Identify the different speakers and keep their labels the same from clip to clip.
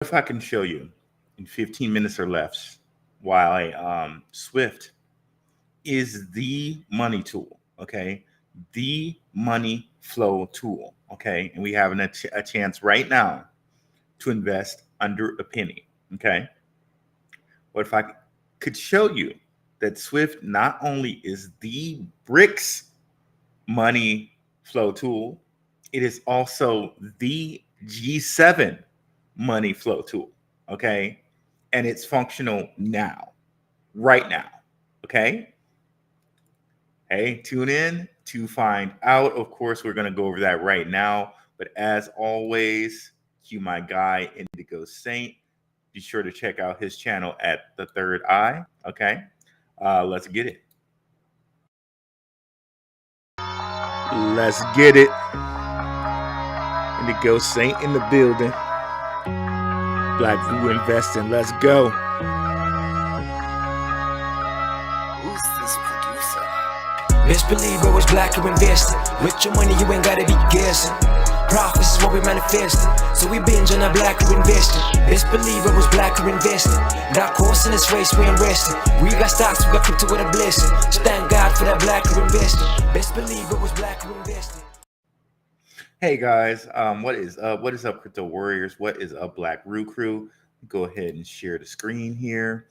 Speaker 1: If I can show you in 15 minutes or less why Swift is the money tool, okay? The money flow tool, okay? And we have a chance right now to invest under a penny, okay? What if I could show you that Swift not only is the Brics money flow tool, it is also the G7 money flow tool, okay? And it's functional now, right now, okay? Hey, tune in to find out. Of course, we're going to go over that right now. But as always, cue my guy, Indigo Saint. Be sure to check out his channel at The Third Eye, okay? Let's get it. Let's get it. Indigo Saint in the building. Black View Investing. Let's go.
Speaker 2: Who's this producer?
Speaker 3: Best believe it was black or invested. With your money, you ain't gotta be guessing. Profits is what we manifested. So we binge on a black or invested. Best believe it was black or invested. Dark horse in this race, we ain't resting. We got stocks, we got crypto with a blessing. So thank God for that black or invested. Best believe it was black or invested.
Speaker 1: Hey guys, what is up? What is up, Crypto Warriors? What is up, Black Roo Crew? Go ahead and share the screen here.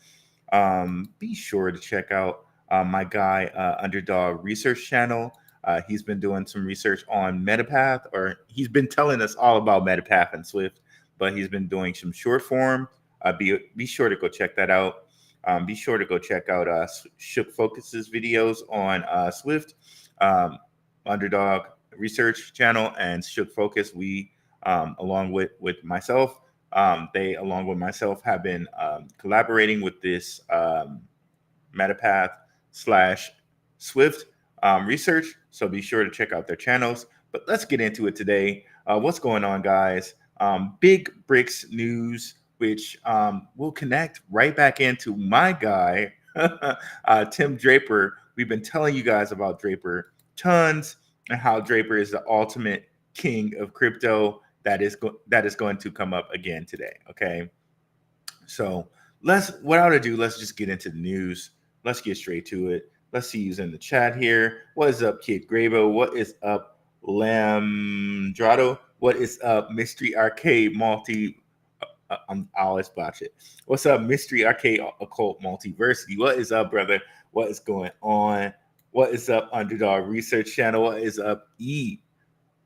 Speaker 1: Be sure to check out my guy Underdog Research Channel. He's been doing some research on Metapath, or he's been telling us all about Metapath and Swift, but he's been doing some short form. Be sure to go check that out. Be sure to go check out Shook Focus's videos on Swift, Underdog Research Channel, and Shook Focus. We, along with myself, they along with myself have been collaborating with this Metapath / Swift research. So be sure to check out their channels. But let's get into it today. What's going on, guys? Big Brics news, which will connect right back into my guy, Tim Draper. We've been telling you guys about Draper tons, and how Draper is the ultimate king of crypto. That is going to come up again today. Okay, so without ado, let's just get into the news. Let's get straight to it. Let's see who's in the chat here. What is up, Kid Gravo? What is up, Lamdrado? What is up, Mystery Arcade Multi? I always botch it. What's up, Mystery Arcade Occult Multiversity? What is up, brother? What is going on? What is up, Underdog Research Channel? What is up, E?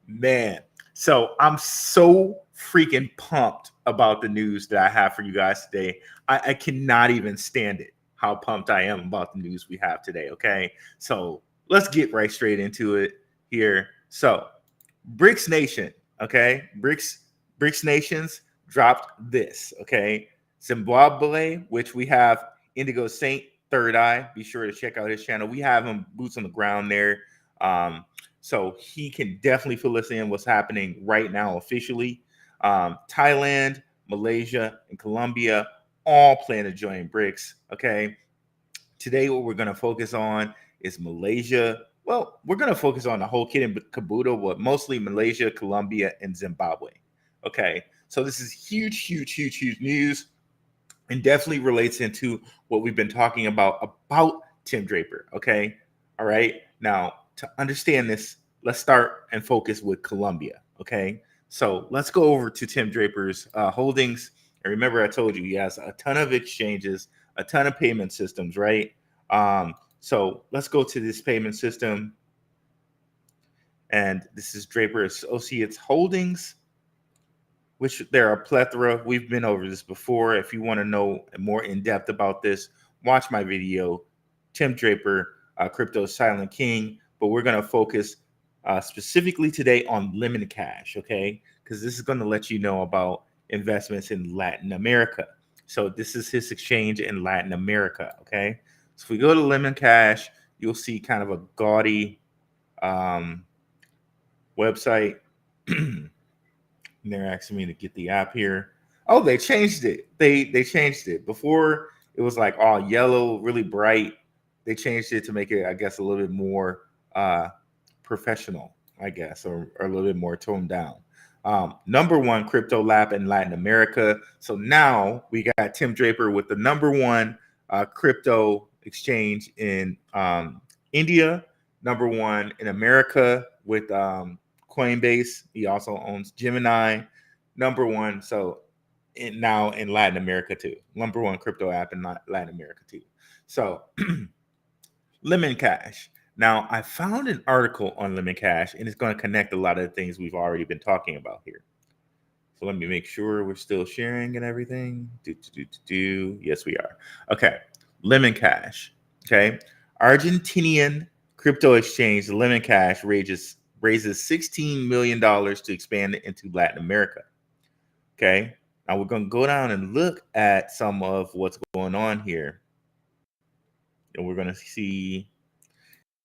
Speaker 1: Man, so I'm so freaking pumped about the news that I have for you guys today. I cannot even stand it, how pumped I am about the news we have today, okay? So let's get right straight into it here. So Brics Nation, okay? Brics Nations dropped this, okay? Zimbabwe, which we have Indigo Saint, Third Eye. Be sure to check out his channel. We have him boots on the ground there. So he can definitely fill us in what's happening right now officially. Thailand, Malaysia, and Colombia all plan to join Brics, okay? Today, what we're going to focus on is Malaysia. Well, we're going to focus on the whole kit and caboodle, but mostly Malaysia, Colombia, and Zimbabwe, okay? So this is huge, huge, huge, huge news, and definitely relates into what we've been talking about Tim Draper, okay? All right, now, to understand this, let's start and focus with Colombia, okay? So let's go over to Tim Draper's holdings. And remember, I told you he has a ton of exchanges, a ton of payment systems, right? So let's go to this payment system. And this is Draper Associates Holdings, which there are a plethora. We've been over this before. If you want to know more in depth about this, watch my video, Tim Draper, Crypto Silent King. But we're going to focus specifically today on limited cash, okay? Because this is going to let you know about investments in Latin America. So this is his exchange in Latin America, okay? So if we go to Lemon Cash, you'll see kind of a gaudy website. They're asking me to get the app here. Oh, they changed it. They changed it. Before it was like all yellow, really bright. They changed it to make it, I guess, a little bit more professional, I guess, or a little bit more toned down. number one crypto lab in Latin America. So now we got Tim Draper with the number one crypto exchange in India, number one in America with Coinbase. He also owns Gemini, number one. So now in Latin America too, number one crypto app in Latin America too. So Lemon Cash. Now, I found an article on Lemon Cash, and it's going to connect a lot of the things we've already been talking about here. So let me make sure we're still sharing and everything. Yes, we are. Okay, Lemon Cash. Okay, Argentinian crypto exchange Lemon Cash raises $16 million to expand it into Latin America. Okay, now we're going to go down and look at some of what's going on here. And we're going to see,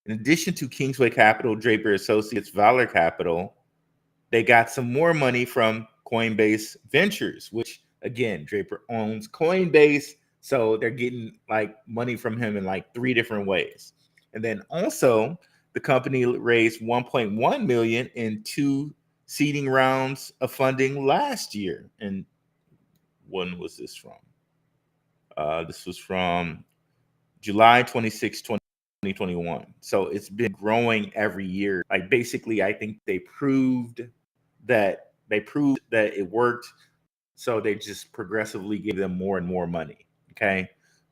Speaker 1: in addition to Kingsway Capital, Draper Associates, Valor Capital, they got some more money from Coinbase Ventures, which again, Draper owns Coinbase. So they're getting like money from him in like 3 different ways. And then also the company raised 1.1 million in 2 seeding rounds of funding last year. And when was this from? This was from July 26, 2021. So it's been growing every year. Like basically, I think they proved that it worked. So they just progressively gave them more and more money. Okay.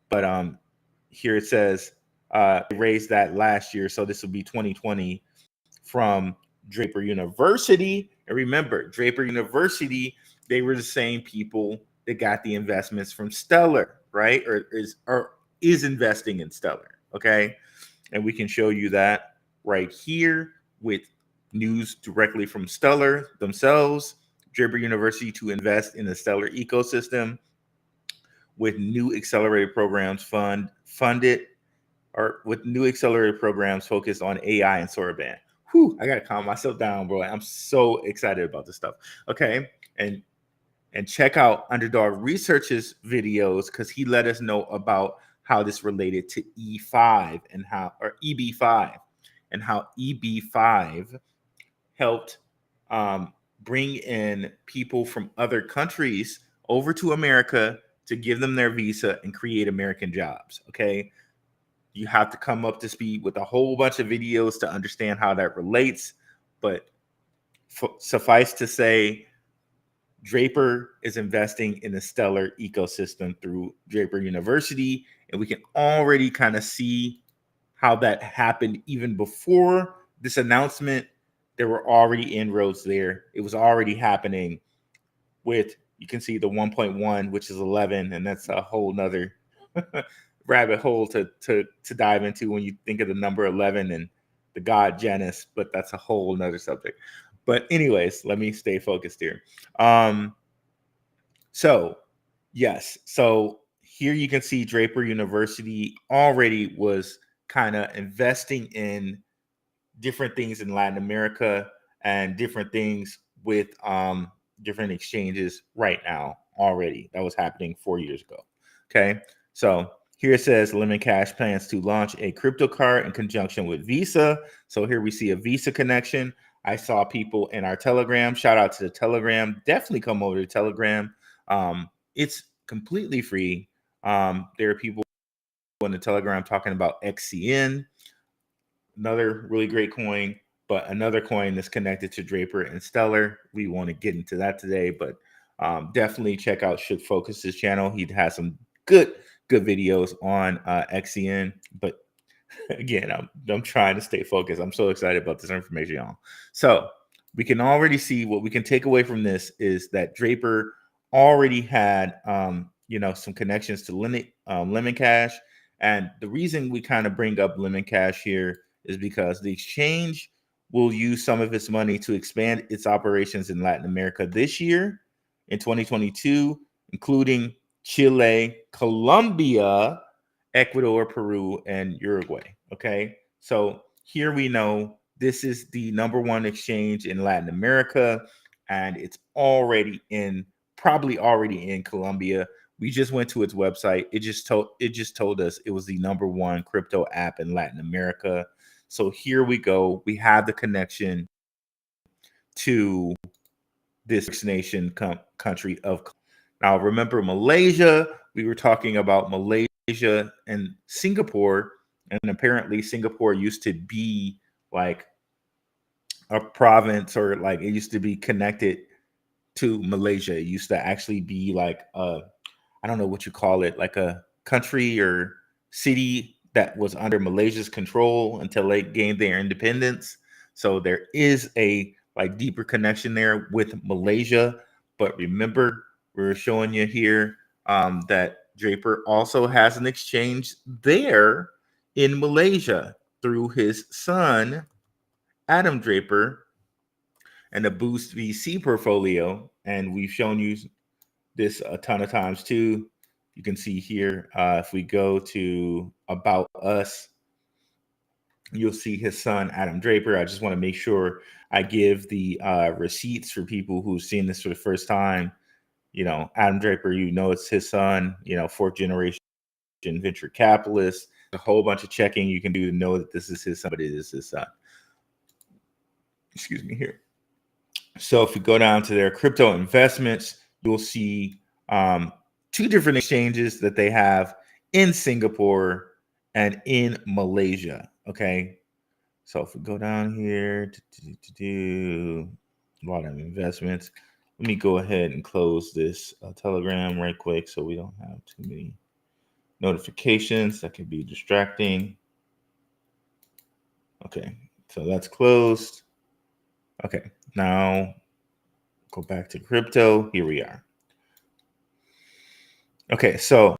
Speaker 1: But here it says they raised that last year. So this will be 2020 from Draper University. And remember, Draper University, they were the same people that got the investments from Stellar, right? Or is investing in Stellar. Okay. And we can show you that right here with news directly from Stellar themselves. Draper University to invest in the Stellar ecosystem with new accelerated programs funded, or with new accelerated programs focused on AI and Soraband. Whew, I gotta calm myself down, bro. I'm so excited about this stuff. Okay. And check out Underdog Research's videos, because he let us know about how this related to E5 and EB5, and how EB5 helped bring in people from other countries over to America to give them their visa and create American jobs. Okay. You have to come up to speed with a whole bunch of videos to understand how that relates. But suffice to say, Draper is investing in the Stellar ecosystem through Draper University. And we can already kind of see how that happened even before this announcement. There were already inroads there. It was already happening with, you can see the 1.1, which is 11. And that's a whole nother rabbit hole to dive into when you think of the number 11 and the god Janus, but that's a whole nother subject. But anyways, let me stay focused here. So yes, so here you can see Draper University already was kind of investing in different things in Latin America and different things with different exchanges right now already. That was happening 4 years ago. Okay, so here it says Lemon Cash plans to launch a crypto card in conjunction with Visa. So here we see a Visa connection. I saw people in our Telegram. Shout out to the Telegram. Definitely come over to Telegram. It's completely free. There are people on the Telegram talking about XCN, another really great coin, but another coin that's connected to Draper and Stellar. We want to get into that today, but definitely check out Should Focus's channel. He has some good videos on XCN. But again, I'm trying to stay focused. I'm so excited about this information, y'all. So we can already see what we can take away from this is that Draper already had some connections to Lemon Cash. And the reason we kind of bring up Lemon Cash here is because the exchange will use some of its money to expand its operations in Latin America this year in 2022, including Chile, Colombia, Ecuador, Peru, and Uruguay. Okay, so here we know this is the number one exchange in Latin America, and it's probably already in Colombia. We just went to its website. It just told us it was the number one crypto app in Latin America. So here we go. We have the connection to this nation country of. Now, remember Malaysia, we were talking about Malaysia and Singapore, and apparently Singapore used to be like a province, or like it used to be connected to Malaysia. It used to actually be like I don't know what you call it, like a country or city that was under Malaysia's control until they gained their independence. So there is a like deeper connection there with Malaysia. But remember, we're showing you here that Draper also has an exchange there in Malaysia through his son, Adam Draper, and the Boost VC portfolio. And we've shown you this a ton of times too. You can see here, if we go to About Us, you'll see his son, Adam Draper. I just want to make sure I give the receipts for people who've seen this for the first time. You know, Adam Draper, you know, it's his son, you know, fourth generation venture capitalist. A whole bunch of checking you can do to know that this is his son, but it is his son. Excuse me here. So if we go down to their crypto investments, you'll see two different exchanges that they have in Singapore and in Malaysia. Okay. So if we go down here to do a lot of investments, let me go ahead and close this Telegram right quick so we don't have too many notifications that can be distracting. Okay. So that's closed. Okay. Now go back to crypto. Here we are. Okay, so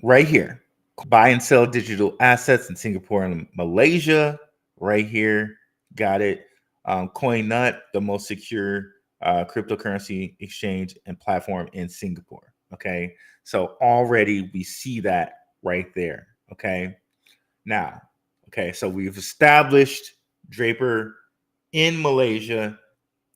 Speaker 1: right here, buy and sell digital assets in Singapore and Malaysia. Right here, got it. CoinNut, the most secure cryptocurrency exchange and platform in Singapore. Okay, so already we see that right there. Okay, now, okay, so we've established Draper in Malaysia,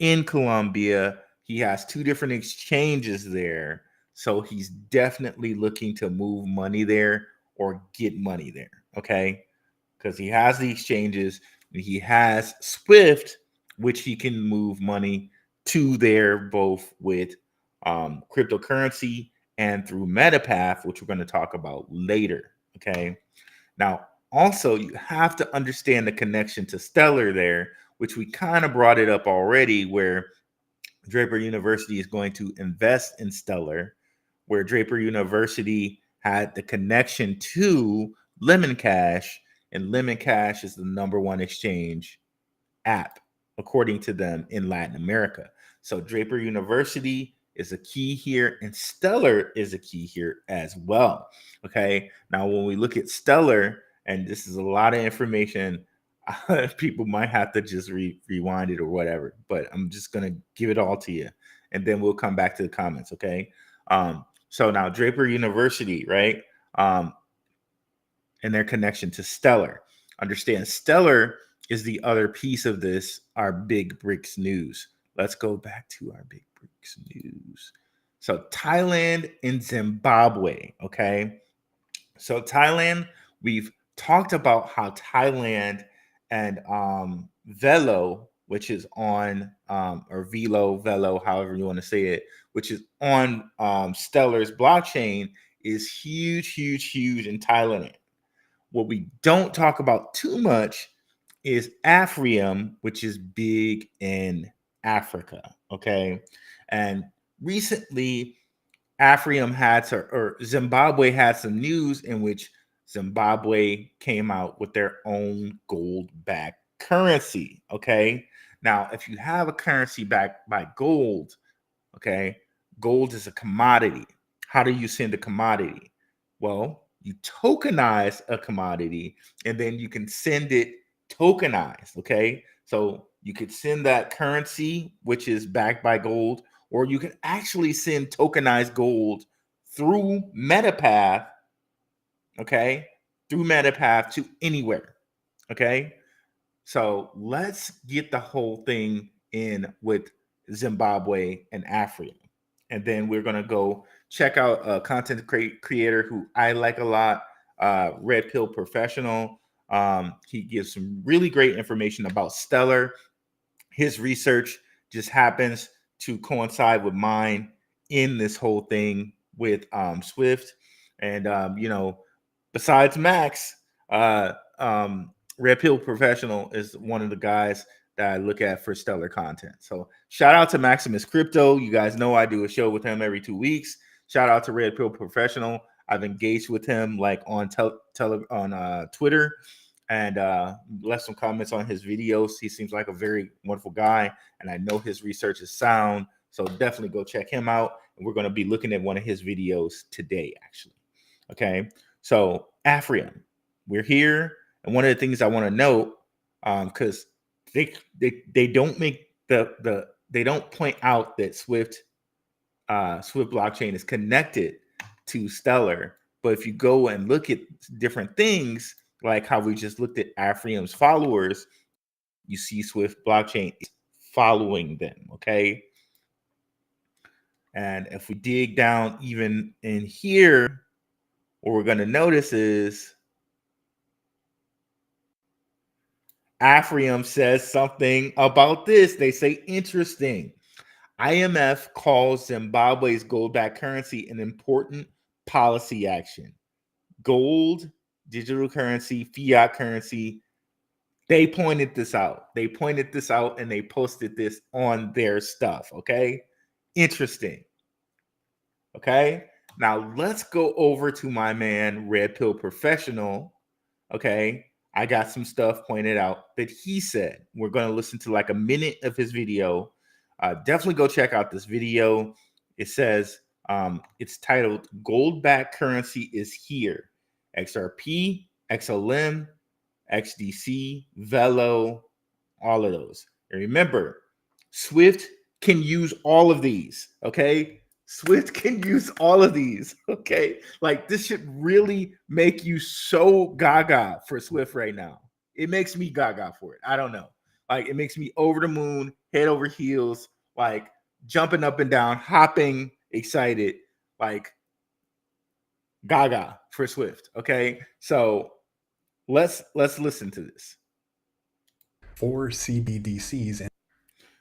Speaker 1: in Colombia. He has two different exchanges there. So he's definitely looking to move money there or get money there. Okay. Because he has the exchanges and he has SWIFT, which he can move money to there, both with cryptocurrency and through Metapath, which we're going to talk about later. Okay. Now, also, you have to understand the connection to Stellar there, which we kind of brought it up already, where Draper University is going to invest in Stellar, where Draper University had the connection to Lemon Cash, and Lemon Cash is the #1 exchange app, according to them, in Latin America. So Draper University is a key here, and Stellar is a key here as well. Okay, now when we look at Stellar, and this is a lot of information, people might have to just rewind it or whatever, but I'm just going to give it all to you, and then we'll come back to the comments. Okay. So now Draper University, right? And their connection to Stellar. Understand, Stellar is the other piece of this, our big Brics news. Let's go back to our big Brics news. So Thailand and Zimbabwe. Okay. So Thailand, we've talked about how Thailand and Velo, which is on, or Velo, however you want to say it, which is on Stellar's blockchain, is huge in Thailand. What we don't talk about too much is Afrium, which is big in Africa. Okay. And recently, Afrium had or Zimbabwe had some news in which Zimbabwe came out with their own gold-backed currency. Okay. Now, if you have a currency backed by gold, okay, gold is a commodity. How do you send a commodity? Well, you tokenize a commodity and then you can send it tokenized. Okay. So you could send that currency, which is backed by gold, or you can actually send tokenized gold through Metapath, okay, through Metapath to anywhere, okay? So let's get the whole thing in with Zimbabwe and Africa. And then we're going to go check out a content creator who I like a lot, Red Pill Professional. He gives some really great information about Stellar. His research just happens to coincide with mine in this whole thing with Swift. And besides Max, Red Pill Professional is one of the guys that I look at for stellar content. So shout out to Maximus Crypto. You guys know I do a show with him every 2 weeks. Shout out to Red Pill Professional. I've engaged with him like on Twitter and left some comments on his videos. He seems like a very wonderful guy, and I know his research is sound. So definitely go check him out. And we're going to be looking at one of his videos today, actually. Okay. So Afrium, we're here. And one of the things I want to note, because they don't make they don't point out that Swift blockchain is connected to Stellar. But if you go and look at different things, like how we just looked at Afrium's followers, you see Swift blockchain is following them. Okay. And if we dig down even in here, what we're going to notice is Afrium says something about this. They say, interesting. IMF calls Zimbabwe's gold-backed currency an important policy action. Gold, digital currency, fiat currency. They pointed this out. And they posted this on their stuff. Okay. Interesting. Okay. Now let's go over to my man, Red Pill Professional. Okay. I got some stuff pointed out that he said. We're going to listen to like a minute of his video. Definitely go check out this video. It says, it's titled Gold-Backed Currency is Here. XRP, XLM, XDC, Velo, all of those. And remember, Swift can use all of these, okay? Swift can use all of these, okay? Like, this should really make you so gaga for Swift right now. It makes me gaga for it. I don't know. Like, it makes me over the moon, head over heels, like jumping up and down, hopping, excited, like gaga for Swift, okay? So let's listen to this.
Speaker 4: For CBDCs.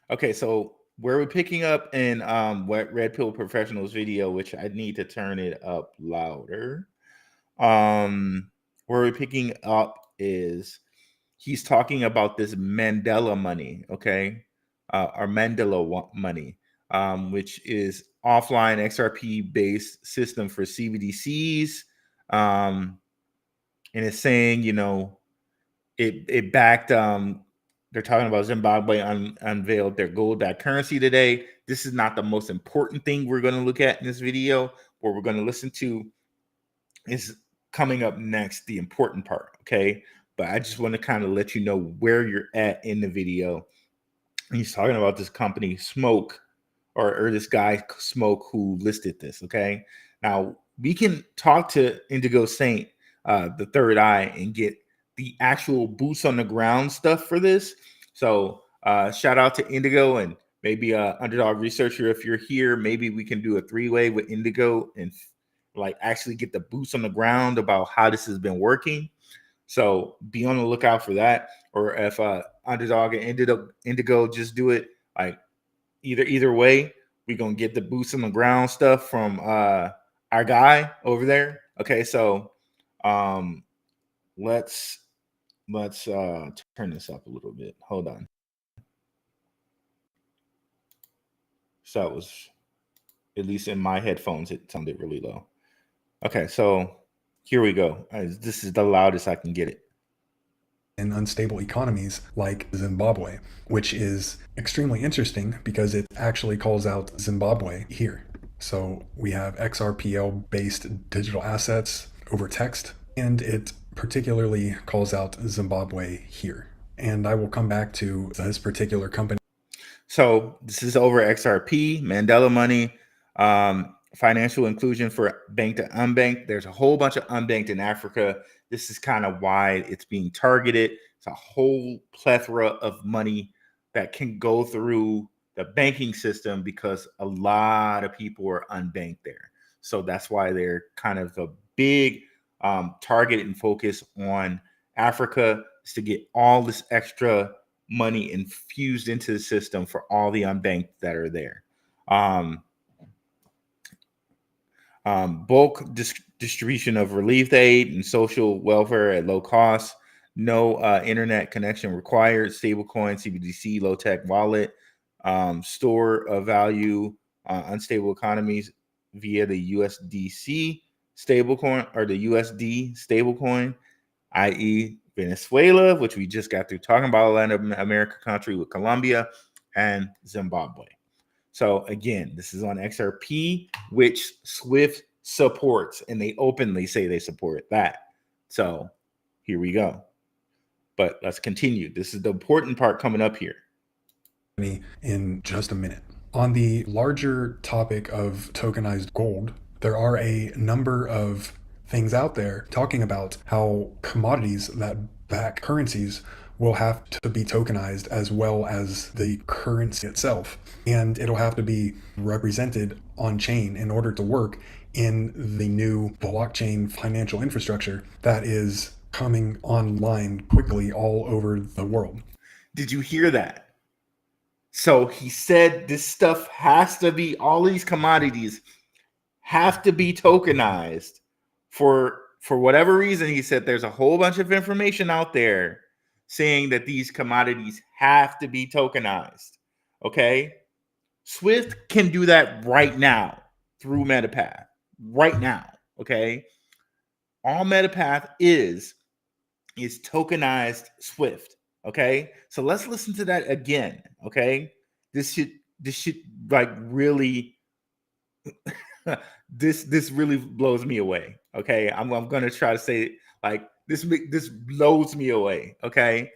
Speaker 1: Okay, so where we're picking up in what Red Pill Professional's video, which I need to turn it up louder. Where we're picking up is he's talking about this Mandela money, okay? Or Mandela money, which is offline XRP based system for CBDCs. And it's saying, it backed, they're talking about Zimbabwe unveiled their gold-backed currency today. This is not the most important thing we're going to look at in this video. What we're going to listen to is coming up next, the important part, okay? But I just want to kind of let you know where you're at in the video. He's talking about this company, Smoke, or this guy, Smoke, who listed this, okay? Now, we can talk to Indigo Saint, the third eye, and get the actual boots on the ground stuff for this. So shout out to Indigo and maybe Underdog Researcher. If you're here, maybe we can do a 3-way with Indigo and like actually get the boots on the ground about how this has been working. So be on the lookout for that. Or if Underdog and Indigo just do it, like either way, we're gonna get the boots on the ground stuff from our guy over there. Okay, so let's turn this up a little bit. Hold on. So it was, at least in my headphones, it sounded really low. Okay, so here we go. This is the loudest I can get it.
Speaker 4: In unstable economies like Zimbabwe, which is extremely interesting because it actually calls out Zimbabwe here. So we have XRPL-based digital assets over text, and it particularly calls out Zimbabwe here. And I will come back to this particular company.
Speaker 1: So this is over XRP, Mandela money, financial inclusion for banked to unbanked. There's a whole bunch of unbanked in Africa. This is kind of why it's being targeted. It's a whole plethora of money that can go through the banking system because a lot of people are unbanked there. So that's why they're kind of a big target and focus on Africa, is to get all this extra money infused into the system for all the unbanked that are there. Um, bulk distribution of relief aid and social welfare at low cost. No internet connection required. Stablecoin, CBDC, low tech wallet. Store of value unstable economies via the USDC stablecoin or the USD stablecoin, i.e. Venezuela, which we just got through talking about, Latin America country with Colombia and Zimbabwe. So again, this is on XRP, which SWIFT supports, and they openly say they support that. So here we go. But let's continue. This is the important part coming up here.
Speaker 4: In just a minute. On the larger topic of tokenized gold, there are a number of things out there talking about how commodities that back currencies will have to be tokenized as well as the currency itself. And it'll have to be represented on chain in order to work in the new blockchain financial infrastructure that is coming online quickly all over the world.
Speaker 1: Did you hear that? So he said this stuff has to be, all these commodities have to be tokenized for whatever reason. He said there's a whole bunch of information out there saying that these commodities have to be tokenized. Okay. SWIFT can do that right now through Metapath. Right now. Okay. All Metapath is tokenized SWIFT. Okay, so let's listen to that again. Okay, this should like really this really blows me away. Okay, I'm gonna try to say like this blows me away. Okay,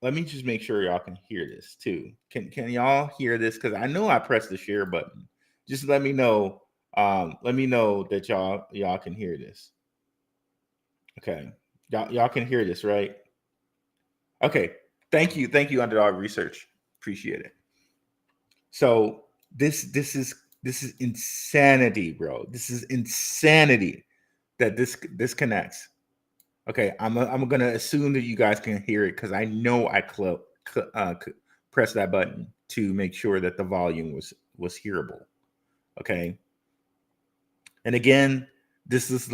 Speaker 1: let me just make sure y'all can hear this too. Can y'all hear this? Because I know I pressed the share button. Just let me know. Let me know that y'all can hear this. Okay, y'all can hear this, right? Okay, thank you, Underdog Research. Appreciate it. So this is insanity, bro. This is insanity that this connects. Okay, I'm gonna assume that you guys can hear it because I know I pressed that button to make sure that the volume was hearable. Okay, and again, this is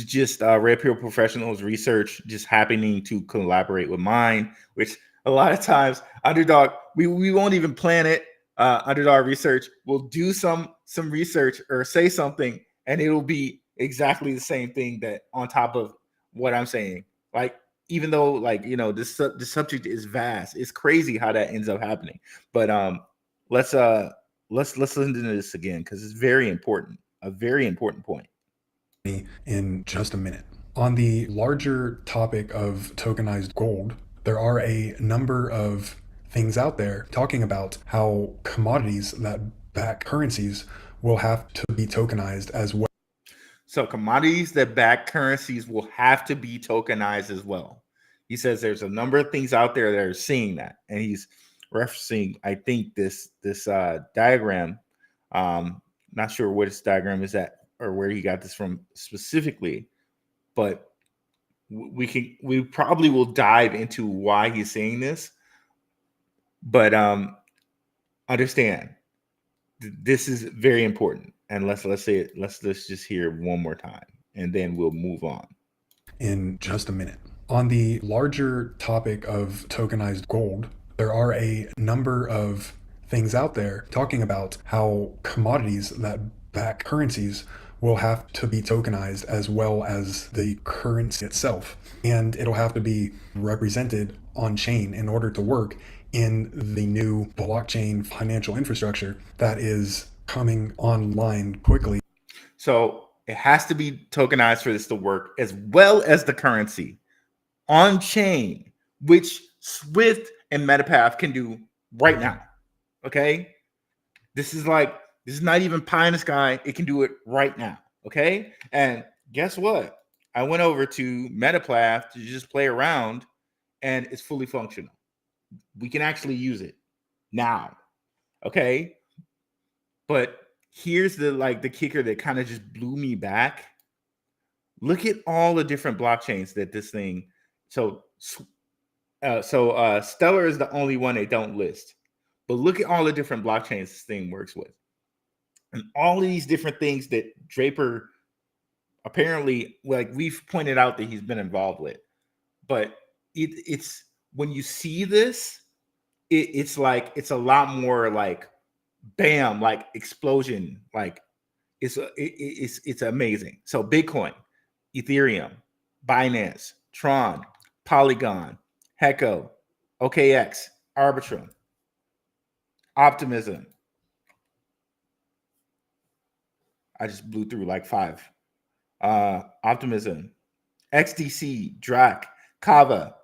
Speaker 1: just Red Pill Professionals research just happening to collaborate with mine, which a lot of times Underdog, we won't even plan it. Underdog Research will do some research or say something, and it'll be exactly the same thing that on top of what I'm saying. Like, even though the subject is vast, it's crazy how that ends up happening. But let's listen to this again because it's very important, a very important point.
Speaker 4: In just a minute. On the larger topic of tokenized gold, there are a number of things out there talking about how commodities that back currencies will have to be tokenized as well.
Speaker 1: So commodities that back currencies will have to be tokenized as well. He says there's a number of things out there that are seeing that, and he's referencing, I think, this diagram. Not sure what this diagram is at or where he got this from specifically, but we probably will dive into why he's saying this. But understand, this is very important, and let's just hear it one more time, and then we'll move on.
Speaker 4: In just a minute. On the larger topic of tokenized gold, there are a number of things out there talking about how commodities that back currencies will have to be tokenized as well as the currency itself. And it'll have to be represented on chain in order to work in the new blockchain financial infrastructure that is coming online quickly.
Speaker 1: So it has to be tokenized for this to work, as well as the currency on chain, which SWIFT and Metapath can do right now. Okay, this is not even pie in the sky. It can do it right now. Okay, and guess what? I went over to Metapath to just play around, and it's fully functional. We can actually use it now. Okay, but here's the kicker that kind of just blew me back. Look at all the different blockchains that this thing. So Stellar is the only one they don't list, But look at all the different blockchains this thing works with. And all of these different things that Draper apparently, like we've pointed out that he's been involved with. But it's when you see this, it's like it's a lot more like bam, like explosion, like it's amazing. So Bitcoin, Ethereum, Binance, Tron, Polygon, Heco, OKX, Arbitrum, Optimism. I just blew through like 5. Optimism, XDC, DRAC, Kava,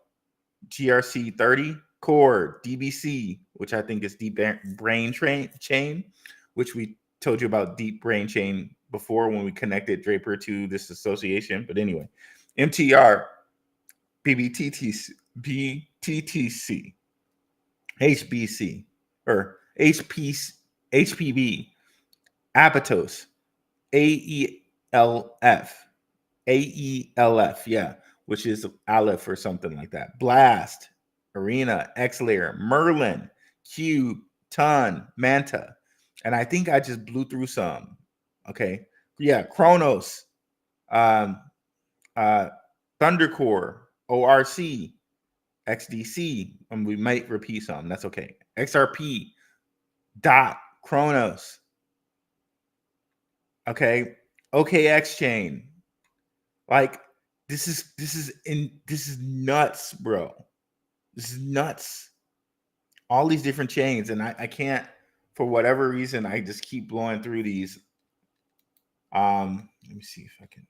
Speaker 1: GRC30, Core, DBC, which I think is Deep Brain Chain, which we told you about Deep Brain Chain before when we connected Draper to this association. But anyway, MTR, BTTC, HBC, or HPB, Apatos, AELF, yeah, which is Aleph or something like that. Blast, Arena, Xlayer, Merlin, Cube, Ton, Manta. And I think I just blew through some. Okay. Yeah, Chronos, Thundercore, ORC, XDC. And we might repeat some. That's okay. XRP, Dot, Chronos. Okay. OKX chain. Like this is nuts, bro. This is nuts. All these different chains, and I can't, for whatever reason, I just keep blowing through these. Let me see if I can.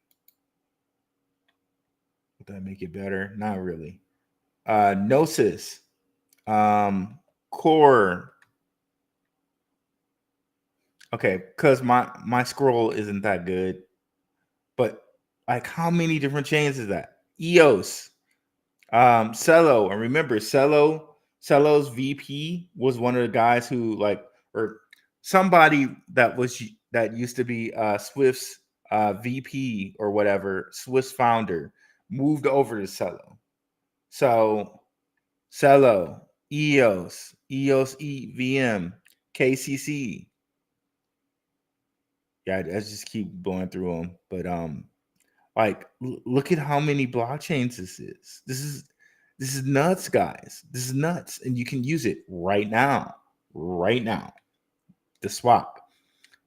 Speaker 1: Would that make it better? Not really. Gnosis, Core. Okay, because my scroll isn't that good, but like how many different chains is that? EOS, Cello, and remember Cello's VP was one of the guys who or somebody that used to be Swift's VP or whatever, Swift's founder, moved over to Cello. So Cello, EOS EVM, KCC. Yeah, I just keep blowing through them, but look at how many blockchains this is. This is nuts, guys. This is nuts, and you can use it right now. The swap.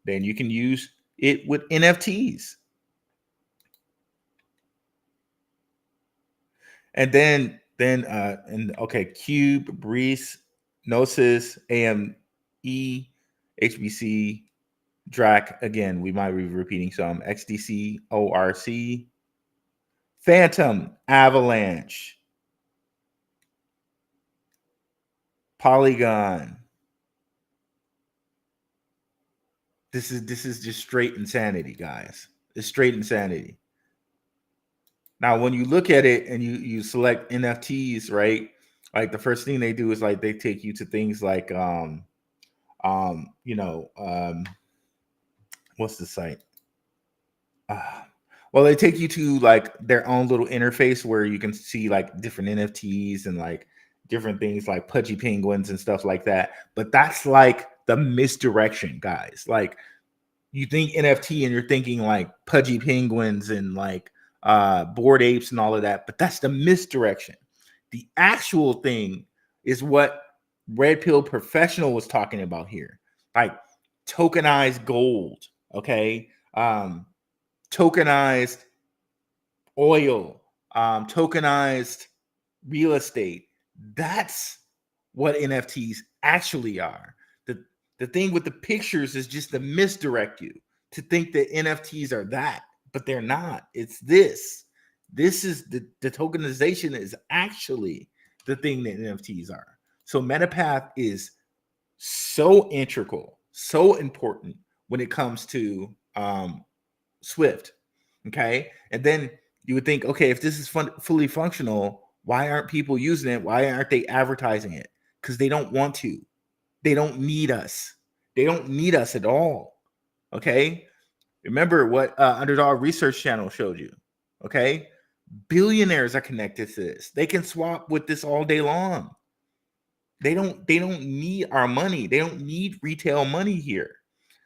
Speaker 1: Then you can use it with NFTs, and then Cube, Brics, Gnosis, AME, HBC. DRAC, again, we might be repeating some. XDC, ORC, Phantom, Avalanche, Polygon. This is just straight insanity, guys. It's straight insanity. Now, when you look at it and you select NFTs, right? Like the first thing they do is like they take you to things like what's the site? Well, they take you to like their own little interface where you can see like different NFTs and like different things like pudgy penguins and stuff like that. But that's like the misdirection, guys. Like you think NFT and you're thinking like pudgy penguins and like Bored Apes and all of that, but that's the misdirection. The actual thing is what Red Pill Professional was talking about here, like tokenized gold. Okay. Tokenized oil, tokenized real estate. That's what NFTs actually are. The thing with the pictures is just to misdirect you to think that NFTs are that, but they're not. It's this. This is the tokenization is actually the thing that NFTs are. So Metapath is so integral, so important when it comes to Swift. Okay. And then you would think, okay, if this is fully functional, why aren't people using it? Why aren't they advertising it? Because they don't want to. They don't need us. They don't need us at all. Okay. Remember what Underdog Research Channel showed you. Okay. Billionaires are connected to this. They can swap with this all day long. They don't need our money. They don't need retail money here.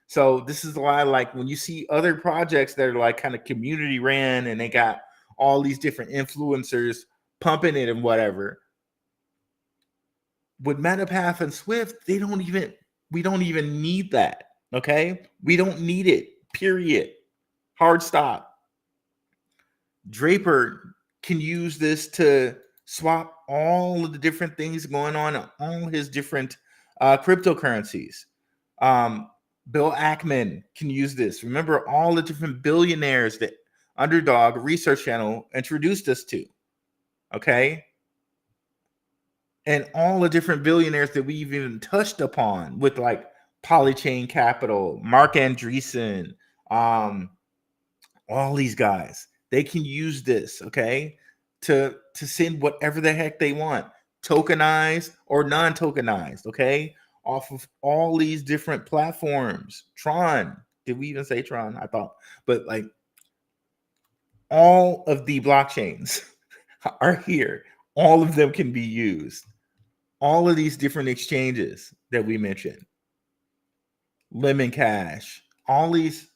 Speaker 1: So this is why, like, when you see other projects that are like kind of community ran and they got all these different influencers pumping it and whatever, with Metapath and Swift, we don't even need that. Okay, we don't need it. Period. Hard stop. Draper can use this to swap all of the different things going on his different cryptocurrencies. Bill Ackman can use this. Remember all the different billionaires that Underdog Research Channel introduced us to. Okay. And all the different billionaires that we've even touched upon with like Polychain Capital, Mark Andreessen, all these guys, they can use this, okay, to send whatever the heck they want, tokenized or non-tokenized, okay, off of all these different platforms. Tron, did we even say Tron? I thought, but like all of the blockchains are here. All of them can be used. All of these different exchanges that we mentioned, Lemon Cash, all these,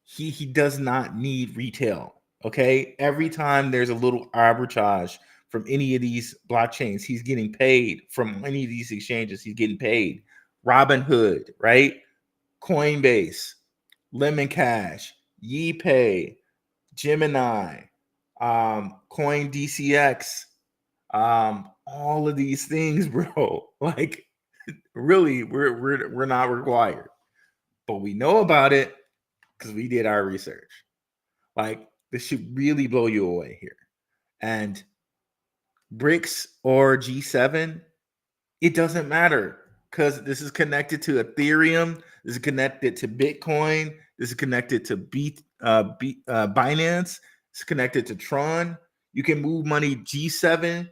Speaker 1: he does not need retail. Okay. Every time there's a little arbitrage from any of these blockchains, he's getting paid. From any of these exchanges, he's getting paid. Robinhood, right? Coinbase, Lemon Cash, YePay, Gemini, Coin DCX, all of these things, bro. Like, really, we're not required, but we know about it because we did our research. Like, this should really blow you away here. And Brics or G7, it doesn't matter because this is connected to Ethereum. This is connected to Bitcoin. This is connected to Binance. It's connected to Tron. You can move money G7,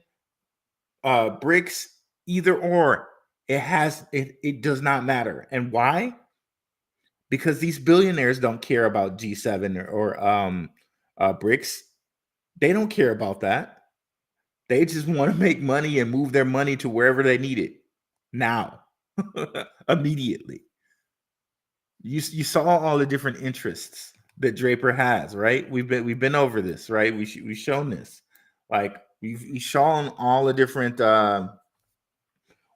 Speaker 1: Brics, either or. It does not matter. And why? Because these billionaires don't care about G7 or Brics. They don't care about that. They just want to make money and move their money to wherever they need it now, immediately. You saw all the different interests that Draper has, right? We've been over this, right? We've shown this. Like, we've shown all the different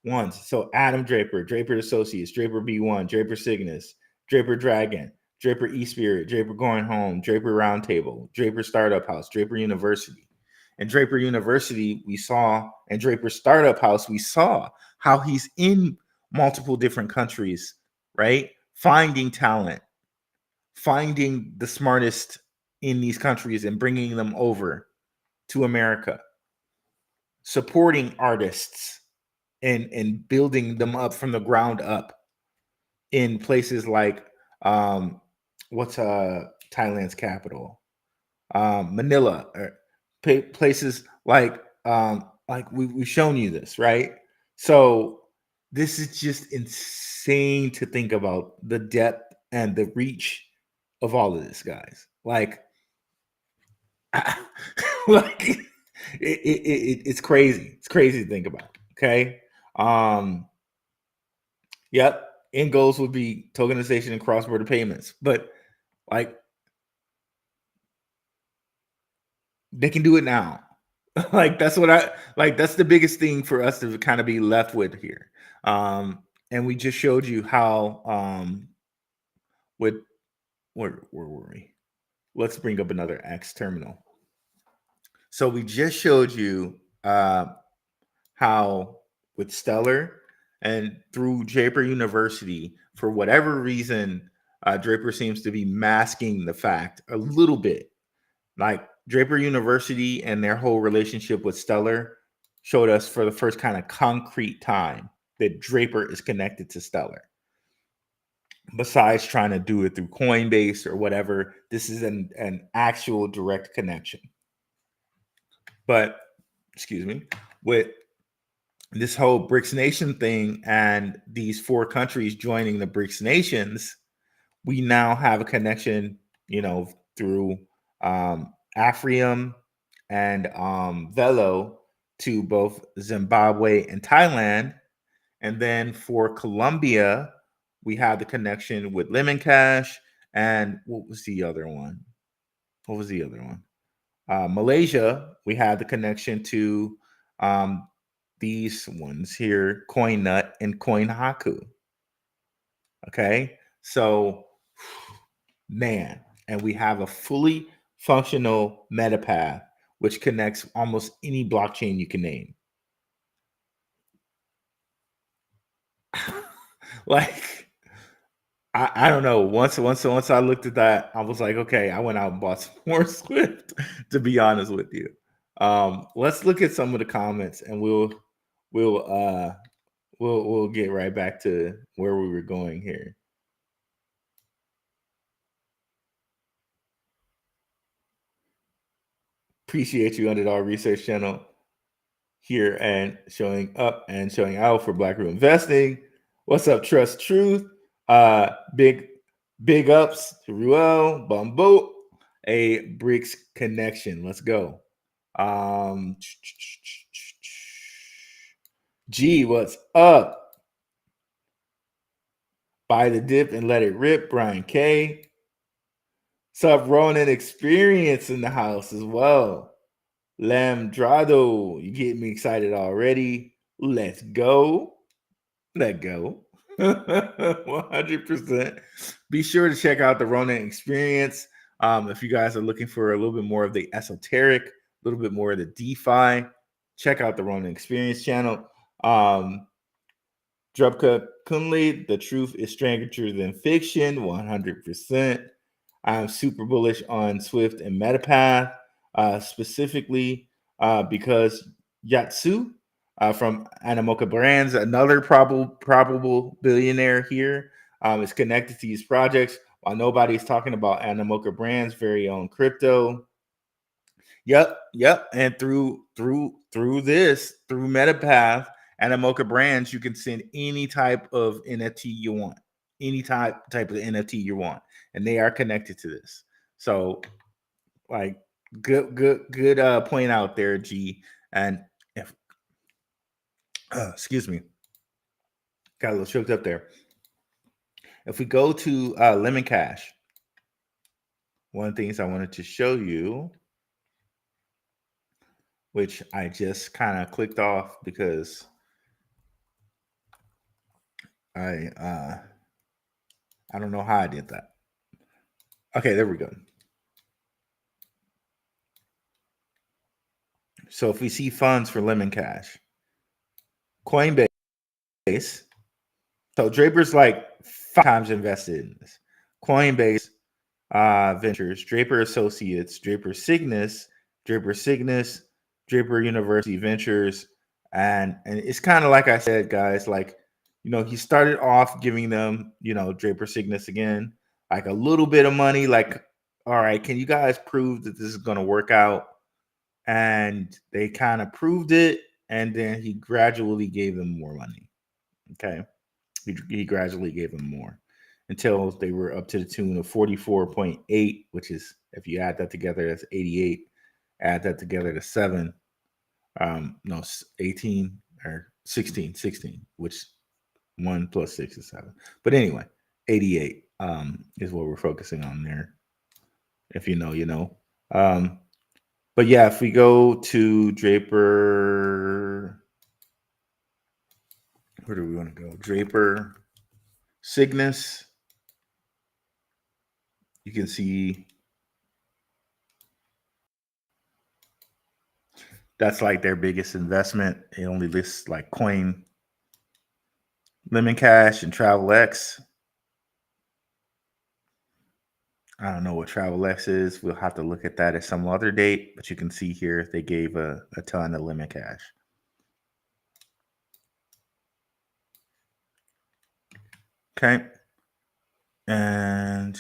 Speaker 1: ones. So Adam Draper, Draper Associates, Draper B1, Draper Cygnus, Draper Dragon, Draper eSpirit, Draper Going Home, Draper Roundtable, Draper Startup House, Draper University. And Draper University, we saw, and Draper Startup House, we saw how he's in multiple different countries, right? Finding talent, finding the smartest in these countries and bringing them over to America, supporting artists and building them up from the ground up in places like what's Thailand's capital, Manila, or places like we've shown you this, right? So this is just insane to think about the depth and the reach of all of this, guys. Like, like it's crazy. It's crazy to think about. Okay. Yep. End goals would be tokenization and cross-border payments, but like, they can do it now. Like, that's the biggest thing for us to kind of be left with here. And we just showed you how with where were we? Let's bring up another X terminal. So we just showed you how with Stellar and through Draper University, for whatever reason, Draper seems to be masking the fact a little bit. Like, Draper University and their whole relationship with Stellar showed us for the first kind of concrete time that Draper is connected to Stellar. Besides trying to do it through Coinbase or whatever, this is an actual direct connection. But, excuse me, with this whole BRICS Nation thing and these 4 countries joining the BRICS Nations, we now have a connection, through Afrium and Velo to both Zimbabwe and Thailand. And then for Colombia, we have the connection with Lemon Cash. And what was the other one? Malaysia, we have the connection to these ones here, CoinNut and CoinHaku. Okay, so man, and we have a fully functional Metapath, which connects almost any blockchain you can name. Like, I don't know. Once I looked at that, I was like, okay, I went out and bought some more Swift, to be honest with you. Let's look at some of the comments, and we'll get right back to where we were going here. Appreciate you, Underdog Research Channel, here and showing up and showing out for Black Root Investing. What's up, Trust Truth? Big ups to Ruel, Bumbo, a Brics connection. Let's go. G, what's up? Buy the dip and let it rip, Brian K. Sup, Ronin Experience in the house as well. Lamdrado, you get me excited already. Let's go. Let go. 100%. Be sure to check out the Ronin Experience. If you guys are looking for a little bit more of the esoteric, a little bit more of the DeFi, check out the Ronin Experience channel. Drupka Kunli, the truth is stranger than fiction, 100%. I'm super bullish on Swift and Metapath, specifically because Yatsu from Animoca Brands, another probable billionaire here, is connected to these projects. While nobody's talking about Animoca Brands' very own crypto. Yep. And through Metapath, Animoca Brands, you can send any type of NFT you want, any type of NFT you want, and they are connected to this. So, like, good point out there, G. And if excuse me, got a little choked up there. If we go to Lemon Cash, one of the things I wanted to show you, which I just kind of clicked off because I don't know how I did that. Okay, there we go. So if we see funds for Lemon Cash, Coinbase, so Draper's like 5 times invested in this. Coinbase Ventures, Draper Associates, Draper Cygnus, Draper University Ventures, and it's kind of like I said, guys, like, you know, he started off giving them, you know, Draper Cygnus again, like a little bit of money, like, all right, can you guys prove that this is going to work out? And they kind of proved it, and then he gradually gave them more money. Okay, he gradually gave them more until they were up to the tune of 44.8, which is, if you add that together, that's 88. Add that together to 7. No, 18 or 16, which 1 plus 6 is 7. But anyway, 88 is what we're focusing on there. If you know, you know. But yeah, if we go to Draper, where do we want to go? Draper Cygnus. You can see that's like their biggest investment. It only lists like Coin, Lemon Cash, and TravelX. I don't know what TravelX is. We'll have to look at that at some other date. But you can see here they gave a ton of Lemon Cash. Okay. And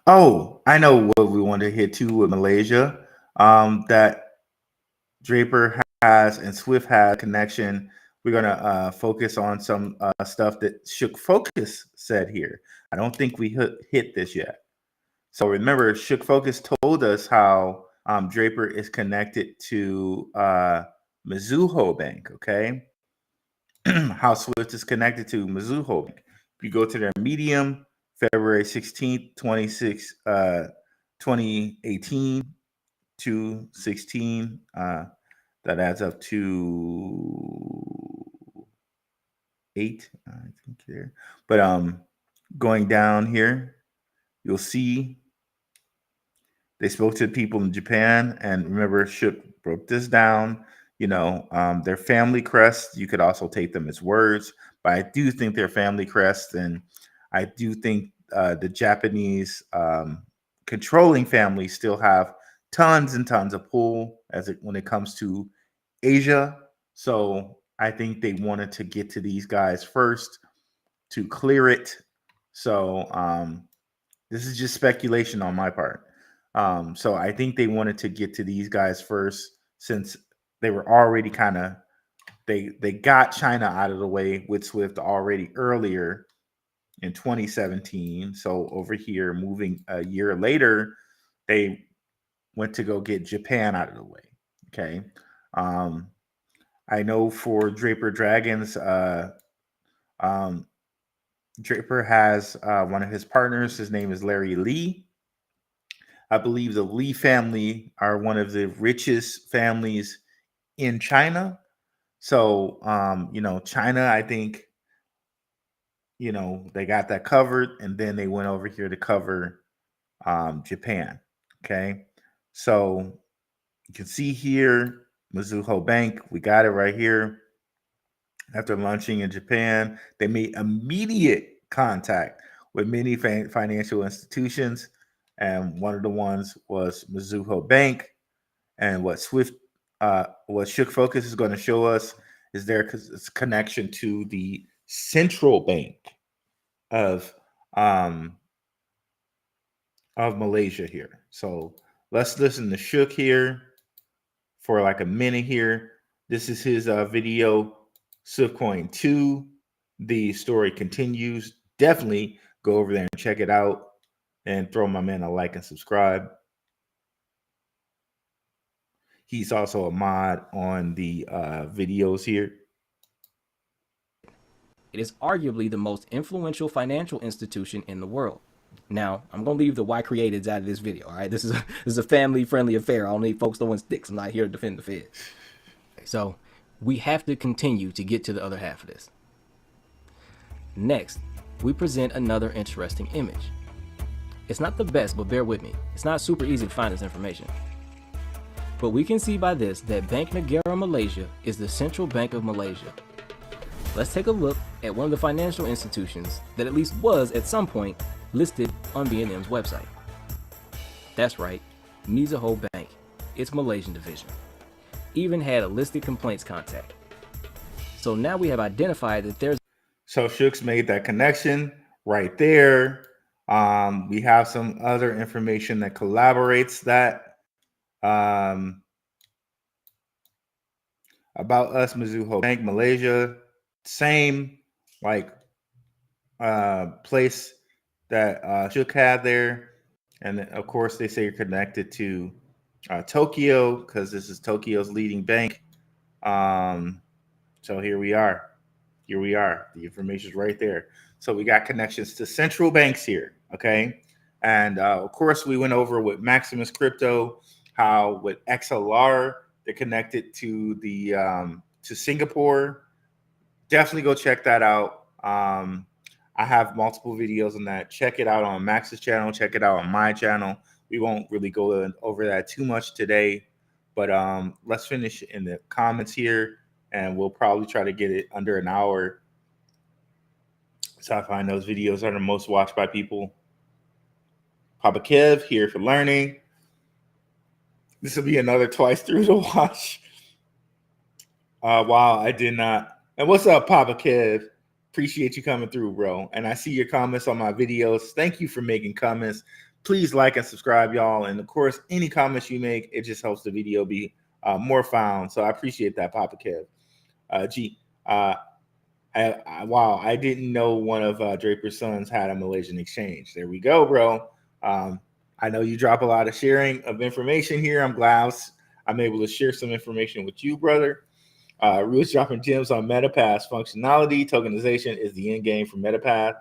Speaker 1: oh, I know what we want to hit too with Malaysia. That Draper has and Swift has connection. We're gonna focus on some stuff that Shook Focus said here. I don't think we hit this yet. So remember, Shook Focus told us how Draper is connected to Mizuho Bank. Okay, how SWIFT is connected to Mizuho Bank. If you go to their Medium, February 16th, 2018 to 16, that adds up to 8, I think there. But going down here, you'll see they spoke to people in Japan, and remember, Shook broke this down. Their family crests, you could also take them as words, but I do think they're family crests, and I do think the Japanese controlling families still have tons and tons of pull when it comes to Asia. So I think they wanted to get to these guys first to clear it. So this is just speculation on my part. So I think they wanted to get to these guys first, since they were already they got China out of the way with SWIFT already earlier in 2017. So over here, moving a year later, they went to go get Japan out of the way. Okay. I know for Draper Dragons, Draper has one of his partners. His name is Larry Lee. I believe the Lee family are one of the richest families in China. So, China, I think, they got that covered, and then they went over here to cover Japan. Okay. So you can see here, Mizuho Bank, we got it right here. After launching in Japan, they made immediate contact with many financial institutions, and one of the ones was Mizuho Bank. And what Shook Focus is going to show us is their connection to the central bank of Malaysia here. So let's listen to Shook here for like a minute here. This is his video, Swiftcoin 2. The story continues. Definitely go over there and check it out, and throw my man a like and subscribe. He's also a mod on the videos here.
Speaker 5: It is arguably the most influential financial institution in the world. Now, I'm going to leave the why createds out of this video, all right? This is a family-friendly affair. I don't need folks throwing sticks. I'm not here to defend the Fed. So, we have to continue to get to the other half of this. Next, we present another interesting image. It's not the best, but bear with me. It's not super easy to find this information. But we can see by this that Bank Negara Malaysia is the central bank of Malaysia. Let's take a look at one of the financial institutions that at least was at some point listed on BNM's website. That's right, Mizuho Bank, its Malaysian division, even had a listed complaints contact. So now we have identified that there's...
Speaker 1: So Shook's made that connection right there. We have some other information that corroborates that. About us, Mizuho Bank, Malaysia, same place that Shook had there. And of course, they say you're connected to Tokyo, because this is Tokyo's leading bank. So here we are. The information is right there. So we got connections to central banks here. Okay. And of course, we went over with Maximus Crypto, how with XLR, they're connected to the to Singapore. Definitely go check that out. I have multiple videos on that. Check it out on Max's channel. Check it out on my channel. We won't really go over that too much today, but let's finish in the comments here, and we'll probably try to get it under an hour. So I find those videos are the most watched by people. Papa Kev here for learning. This will be another twice through to watch. Wow, I did not. And what's up, Papa Kev? Appreciate you coming through, bro. And I see your comments on my videos. Thank you for making comments. Please like and subscribe, y'all. And of course, any comments you make, it just helps the video be more found. So I appreciate that, Papa Kev. Wow, I didn't know one of Draper's sons had a Malaysian exchange. There we go, bro. I know you drop a lot of sharing of information here. I'm glad I'm able to share some information with you, brother. Ruth's dropping gems on Metapath functionality. Tokenization is the end game for Metapath.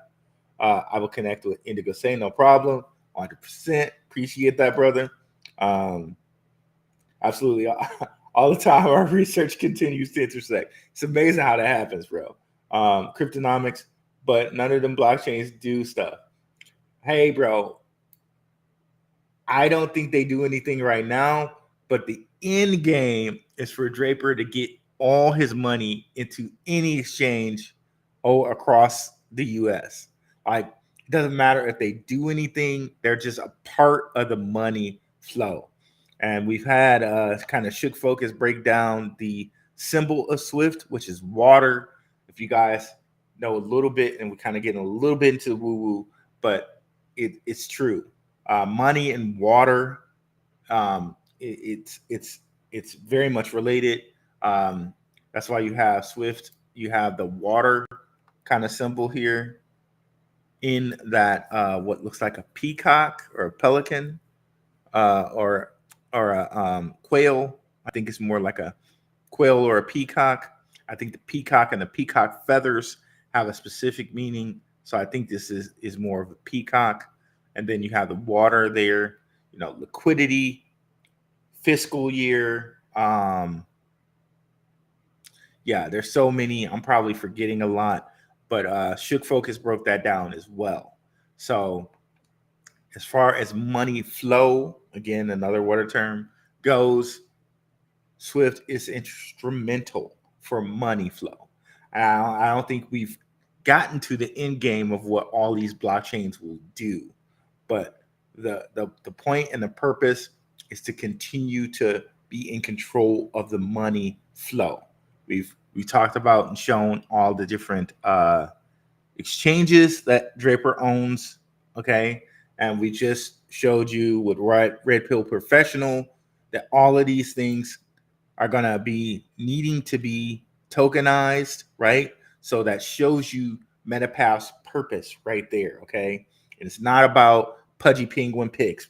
Speaker 1: I will connect with Indigo Say, no problem. 100%. Appreciate that, brother. Absolutely. All the time, our research continues to intersect. It's amazing how that happens, bro. Cryptonomics, but none of them blockchains do stuff. Hey, bro, I don't think they do anything right now, but the end game is for Draper to get all his money into any exchange across the US. Like, it doesn't matter if they do anything, they're just a part of the money flow. And we've had kind of Shook Focus break down the symbol of SWIFT, which is water. If you guys know a little bit, and we're kind of getting a little bit into the woo-woo, but it's true. Money and water, it's very much related. That's why you have SWIFT. You have the water kind of symbol here in that what looks like a peacock or a pelican or a quail. I think it's more like a quail or a peacock. I think the peacock and the peacock feathers have a specific meaning. So I think this is more of a peacock. And then you have the water there, liquidity, fiscal year. Yeah, there's so many. I'm probably forgetting a lot, but Shook Focus broke that down as well. So as far as money flow, again, another water term goes, SWIFT is instrumental for money flow. I don't think we've gotten to the end game of what all these blockchains will do, but the point and the purpose is to continue to be in control of the money flow. We talked about and shown all the different exchanges that Draper owns, okay? And we just showed you with Red Pill Professional that all of these things are going to be needing to be tokenized, right? So that shows you Metapath's purpose right there, okay? And it's not about pudgy penguin pics,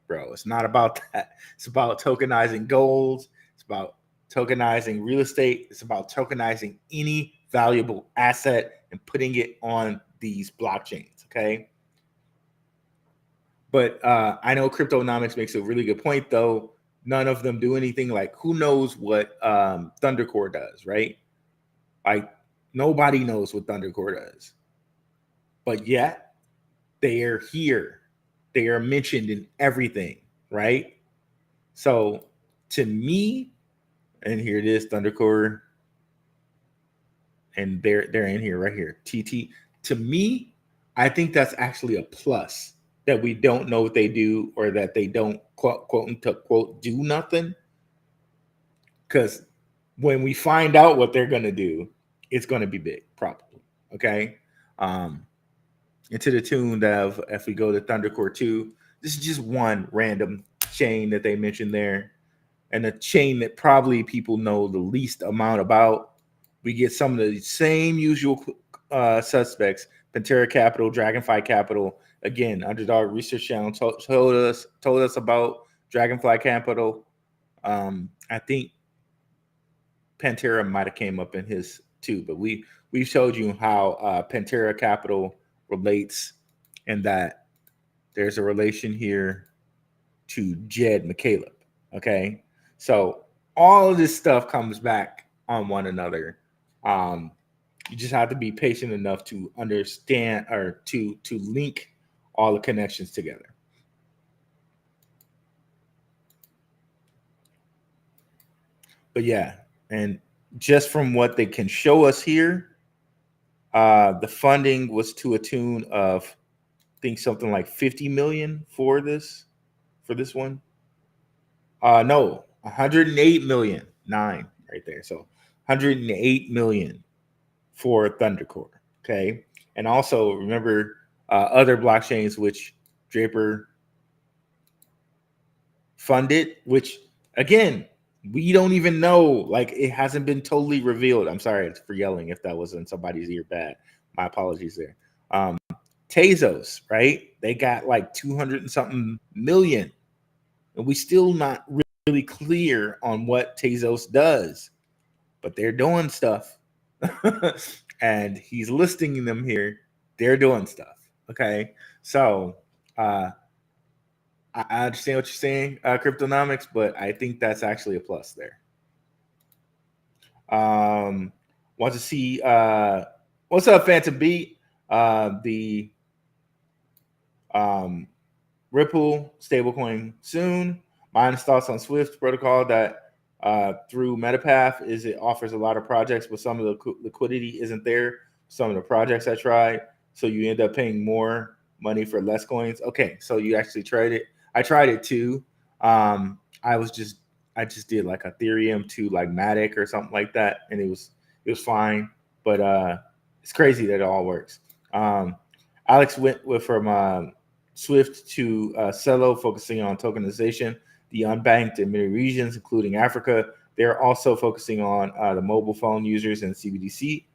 Speaker 1: bro. It's not about that. It's about tokenizing gold. It's about tokenizing real estate. It's about tokenizing any valuable asset and putting it on these blockchains, okay? But I know Cryptonomics makes a really good point, though. None of them do anything. Like, who knows what Thundercore does, right? Like, nobody knows what Thundercore does. But yet, they are here. They are mentioned in everything, right? So, to me, and here it is, Thundercore, and they're in here, right here, TT. To me, I think that's actually a plus, that we don't know what they do, or that they don't quote unquote do nothing. Because when we find out what they're going to do, it's going to be big, probably. Okay. And to the tune of, if we go to Thundercore 2, this is just one random chain that they mentioned there, and a chain that probably people know the least amount about. We get some of the same usual suspects: Pantera Capital, Dragonfly Capital. Again, Underdog Research Channel told us about Dragonfly Capital. I think Pantera might have came up in his too, but we showed you how Pantera Capital relates, and that there's a relation here to Jed McCaleb. Okay, so all of this stuff comes back on one another. You just have to be patient enough to understand, or to link all the connections together. But yeah, and just from what they can show us here, the funding was to a tune of, I think, something like 50 million for this one. No, 108 million, 9 right there. So 108 million for Thundercore. Okay. And also remember other blockchains which Draper funded, which again, we don't even know. Like, it hasn't been totally revealed. I'm sorry for yelling if that was in somebody's ear bad. My apologies there. Tezos, right? They got like 200 and something million, and we still not really clear on what Tezos does, but they're doing stuff. And he's listing them here. They're doing stuff. Okay. So I understand what you're saying, Cryptonomics, but I think that's actually a plus there. Want to see what's up, Phantom Beat? The Ripple stablecoin soon. My honest thoughts on Swift protocol that through Metapath is it offers a lot of projects, but some of the liquidity isn't there. Some of the projects I tried, so you end up paying more money for less coins. Okay, so you actually tried it. I tried it too. I just did like Ethereum to like Matic or something like that, and it was fine. But it's crazy that it all works. Alex went from Swift to Celo, focusing on tokenization, the unbanked in many regions, including Africa. They're also focusing on the mobile phone users and CBDC.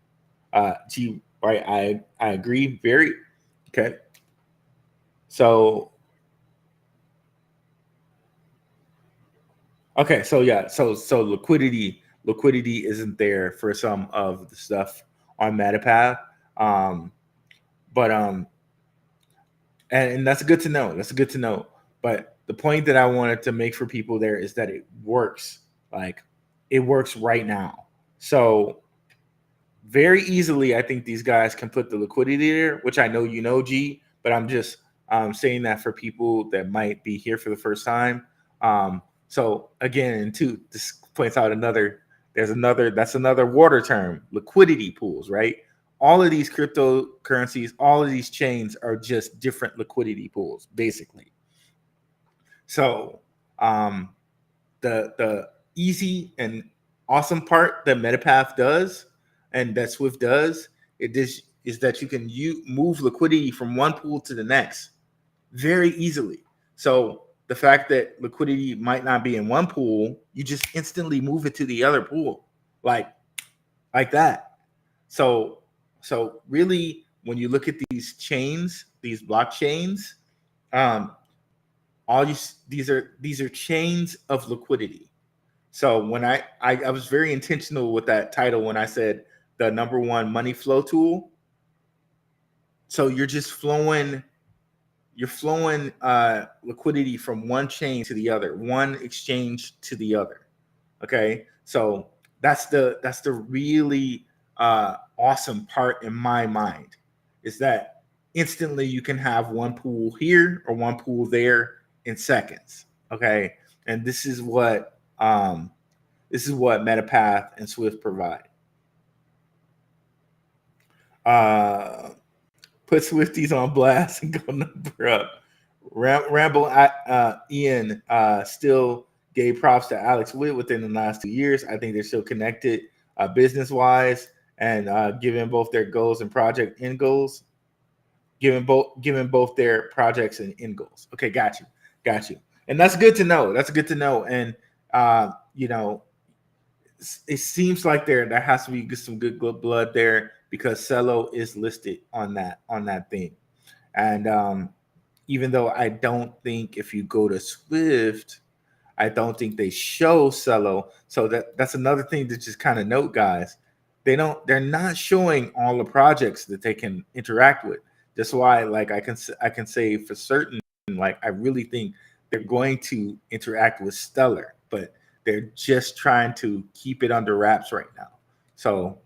Speaker 1: Right, I agree. Very okay. So okay, so yeah, so liquidity isn't there for some of the stuff on Metapath, but and that's good to know. That's good to know. But the point that I wanted to make for people there is that it works. Like it works right now. So very easily, I think these guys can put the liquidity there, which I know you know, G. But I'm just saying that for people that might be here for the first time. So again, and two, this points out that's another water term, liquidity pools, right? All of these cryptocurrencies, all of these chains are just different liquidity pools, basically. So the easy and awesome part that Metapath does and that Swift does is that you can move liquidity from one pool to the next very easily. So the fact that liquidity might not be in one pool, you just instantly move it to the other pool, like that. So really, when you look at these chains, these blockchains, these are chains of liquidity. So when I was very intentional with that title when I said the number one money flow tool. So you're flowing liquidity from one chain to the other, one exchange to the other. Okay, so that's the really awesome part in my mind, is that instantly you can have one pool here or one pool there in seconds. Okay, and this is what Metapath and Swift provide. Put Swifties on blast and go number up. Ramble Ian still gave props to Alex Witt within the last 2 years. I think they're still connected business wise, and given both their goals and project end goals, given both their projects and end goals. Okay, got you. And that's good to know. And it seems like there has to be some good blood there, because Celo is listed on that thing. And even though I don't think if you go to Swift, I don't think they show Celo. So that's another thing to just kind of note, guys. They're not showing all the projects that they can interact with. That's why, like, I can say for certain, like, I really think they're going to interact with Stellar, but they're just trying to keep it under wraps right now. So,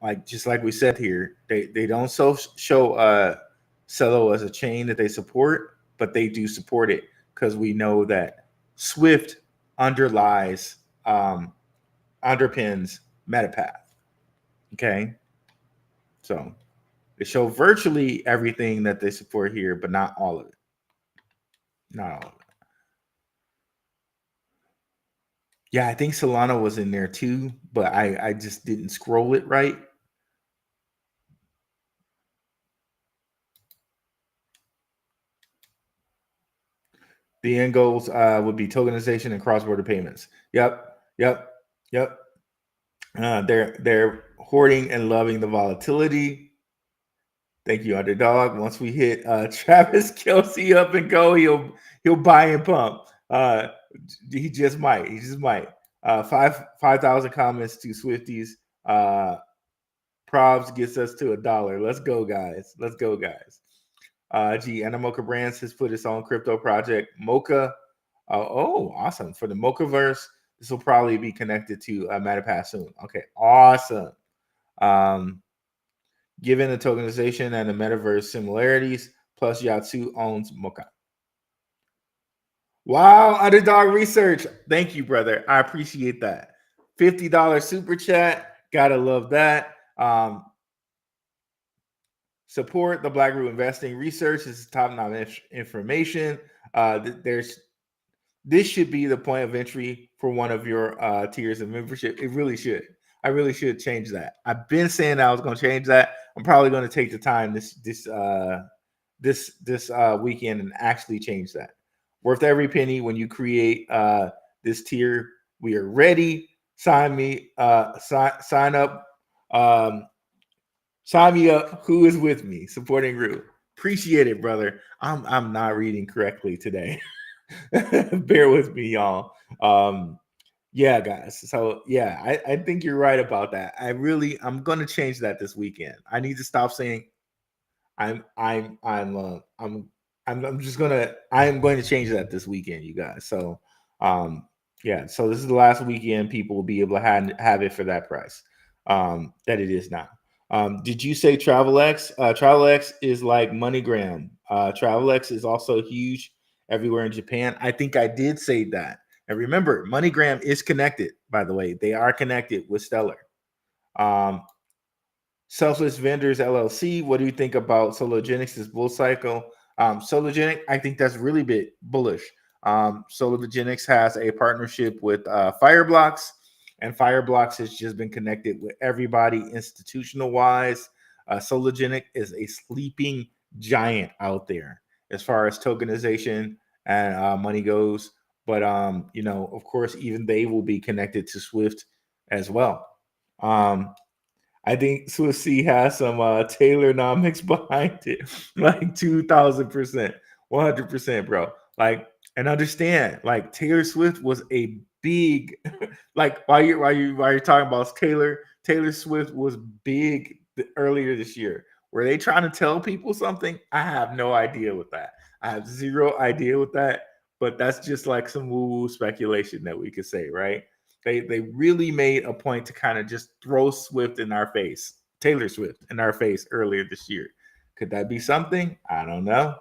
Speaker 1: like, just like we said here, they don't show Celo as a chain that they support, but they do support it because we know that Swift underpins Metapath. Okay, so they show virtually everything that they support here, but not all of it. Not all of it. Yeah, I think Solana was in there too, but I just didn't scroll it right. The end goals would be tokenization and cross-border payments. Yep. They're hoarding and loving the volatility. Thank you, underdog. Once we hit Travis Kelsey up and go, he'll buy and pump. He just might. He just might. 5,000 comments to Swifties. Probs gets us to $1. Let's go, guys. Let's go, guys. Animoca Brands has put its own crypto project, Mocha. Oh, awesome. For the Mochaverse, this will probably be connected to Metapath soon. Okay, awesome. Given the tokenization and the metaverse similarities, plus Yatsu owns Mocha. Wow, underdog research. Thank you, brother. I appreciate that. $50 super chat. Gotta love that. Support the BlackRoot investing research. This is top-notch information. This should be the point of entry for one of your tiers of membership. It really should. I really should change that. I've been saying I was going to change that. I'm probably going to take the time this weekend and actually change that. Worth every penny. When you create this tier, we are ready. Sign me. Sign up. Sign me up. Who is with me? Supporting Root. Appreciate it, brother. I'm not reading correctly today. Bear with me, y'all. Yeah, guys. So yeah, I think you're right about that. I'm gonna change that this weekend. I need to stop saying I'm going to change that this weekend, you guys. So yeah, so this is the last weekend people will be able to have it for that price that it is now. Did you say TravelX? TravelX is like MoneyGram. TravelX is also huge everywhere in Japan. I think I did say that. And remember, MoneyGram is connected, by the way. They are connected with Stellar. Selfless Vendors LLC. What do you think about Sologenics' bull cycle? Sologenic, I think that's really bullish. Sologenics has a partnership with Fireblocks, and Fireblocks has just been connected with everybody institutional-wise. Sologenic is a sleeping giant out there as far as tokenization and money goes. But, of course, even they will be connected to Swift as well. I think Swift C has some Taylornomics behind it, like 2,000%, 100%, bro. Like, and understand, like Taylor Swift was a big, like while you're talking about Taylor Swift was big earlier this year. Were they trying to tell people something? I have no idea with that. I have zero idea with that. But that's just like some woo-woo speculation that we could say, right? They really made a point to kind of just throw Taylor Swift in our face earlier this year. Could that be something? I don't know.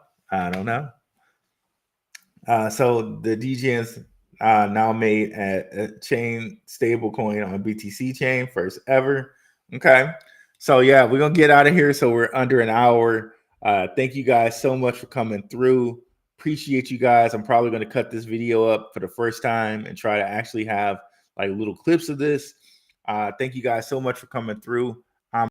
Speaker 1: So the DGNs now made a chain stablecoin on BTC chain, first ever. Okay. So yeah, we're gonna get out of here. So we're under an hour. Thank you guys so much for coming through. Appreciate you guys. I'm probably going to cut this video up for the first time and try to actually have like little clips of this. Thank you guys so much for coming through.